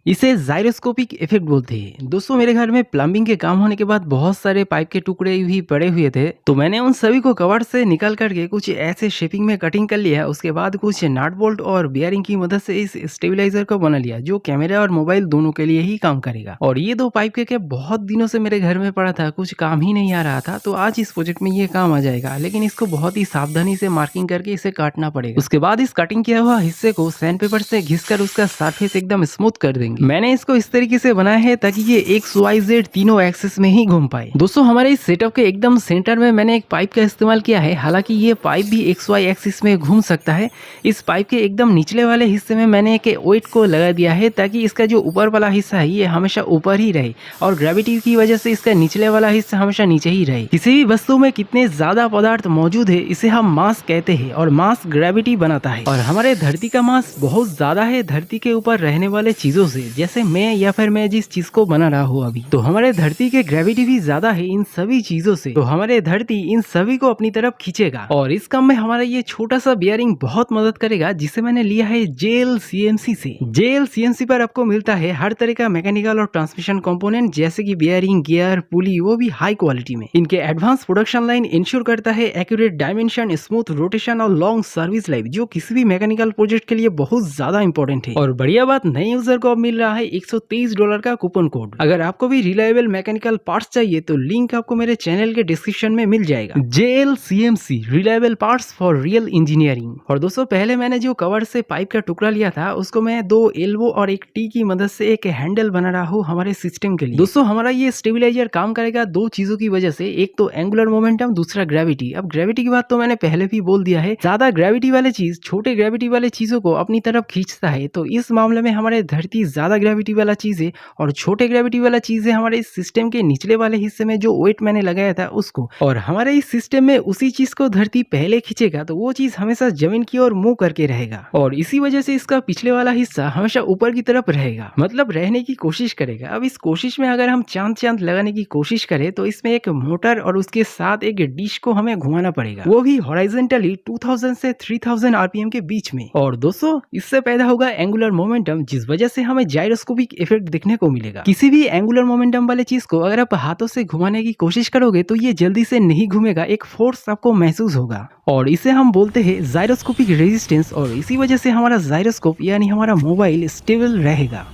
इसे gyroscopic effect बोलते हैं। दोस्तों मेरे घर में प्लम्बिंग के काम होने के बाद बहुत सारे पाइप के टुकड़े भी पड़े हुए थे, तो मैंने उन सभी को कवर से निकाल करके कुछ ऐसे शेपिंग में कटिंग कर लिया। उसके बाद कुछ नट बोल्ट और बियरिंग की मदद से इस स्टेबलाइजर को बना लिया, जो कैमरा और मोबाइल दोनों के लिए ही काम करेगा। और ये दो पाइप के क्या बहुत दिनों से मेरे घर में पड़ा था, कुछ काम ही नहीं आ रहा था, तो आज इस प्रोजेक्ट में ये काम आ जाएगा। लेकिन इसको बहुत ही सावधानी से मार्किंग करके इसे काटना पड़ेगा। उसके बाद इस कटिंग किया हुआ हिस्से को सैंड पेपर से घिसकर उसका सरफेस एकदम स्मूथ कर देंगे। मैंने इसको इस तरीके से बनाया है ताकि ये XYZ तीनों एक्सिस में ही घूम पाए। दोस्तों हमारे इस सेटअप के एकदम सेंटर में मैंने एक पाइप का इस्तेमाल किया है। हालांकि ये पाइप भी XY एक्सिस में घूम सकता है। इस पाइप के एकदम निचले वाले हिस्से में मैंने एक वेट को लगा दिया है ताकि इसका जो ऊपर वाला हिस्सा है ये हमेशा ऊपर ही रहे और ग्रेविटी की वजह से इसका निचले वाला हिस्सा हमेशा नीचे ही रहे। किसी भी वस्तु में कितने ज्यादा पदार्थ मौजूद है इसे हम मास कहते हैं और मास ग्रेविटी बनाता है। और हमारे धरती का मास बहुत ज्यादा है धरती के ऊपर रहने वाले चीजों से, जैसे मैं या फिर मैं जिस चीज को बना रहा हूँ अभी, तो हमारे धरती के ग्रेविटी भी ज्यादा है इन सभी चीजों से, तो हमारे धरती इन सभी को अपनी तरफ खींचेगा। और इस काम में हमारा ये छोटा सा बियरिंग बहुत मदद करेगा, जिसे मैंने लिया है JL CMC से। JL CMC पर आपको मिलता है हर तरह का मैकेनिकल और ट्रांसमिशन कंपोनेंट, जैसे कि बियरिंग, गियर, पुली, वो भी हाई क्वालिटी में। इनके एडवांस प्रोडक्शन लाइन इंश्योर करता है एक्यूरेट डायमेंशन, स्मूथ रोटेशन और लॉन्ग सर्विस लाइफ, जो किसी भी मैकेनिकल प्रोजेक्ट के लिए बहुत ज्यादा इंपॉर्टेंट है। और बढ़िया बात, नए यूजर को अब मिल रहा है $123 का कूपन कोड। अगर आपको भी रिलायबल मैकेनिकल पार्ट्स चाहिए तो लिंक आपको मेरे चैनल के डिस्क्रिप्शन में मिल जाएगा। JL CMC, reliable parts for real engineering. और दोस्तों पहले मैंने जो कवर से पाइप का टुकड़ा लिया था उसको मैं 2 एल्बो और एक टी की मदद से एक हैंडल बना रहा हूँ हमारे सिस्टम के लिए। दोस्तों हमारा ये स्टेबलाइजर काम करेगा दो चीजों की वजह से, एक तो एंगुलर मोमेंटम, दूसरा ग्रेविटी। अब ग्रेविटी की बात तो मैंने पहले भी बोल दिया है, ज्यादा ग्रेविटी वाले चीज छोटे ग्रेविटी वाले चीजों को अपनी तरफ खींचता है, तो इस मामले में हमारे धरती ज्यादा ग्रेविटी वाला चीज है और छोटे ग्रेविटी वाला चीज है हमारे इस सिस्टम के निचले वाले हिस्से में जो वेट मैंने लगाया था उसको। और हमारे इस सिस्टम में उसी चीज को धरती पहले खींचेगा तो वो चीज हमेशा जमीन की ओर मुंह करके रहेगा, और इसी वजह से इसका पिछले वाला हिस्सा हमेशा ऊपर की तरफ रहेगा, मतलब रहने की कोशिश करेगा। अब इस कोशिश में अगर हम चांद लगाने की कोशिश करें तो इसमें एक मोटर और उसके साथ एक डिश को हमें घुमाना पड़ेगा, वो भी हॉरिजॉन्टली 2000 से 3000 RPM के बीच में। और दोस्तों इससे पैदा होगा एंगुलर मोमेंटम, जिस वजह से हमें जाइरोस्कोपिक इफेक्ट दिखने को मिलेगा। किसी भी एंगुलर मोमेंटम वाले चीज को अगर आप हाथों से घुमाने की कोशिश करोगे तो ये जल्दी से नहीं घूमेगा, एक फोर्स आपको महसूस होगा और इसे हम बोलते हैं जाइरोस्कोपिक रेजिस्टेंस। और इसी वजह से हमारा जाइरोस्कोप यानी हमारा मोबाइल स्टेबल रहेगा।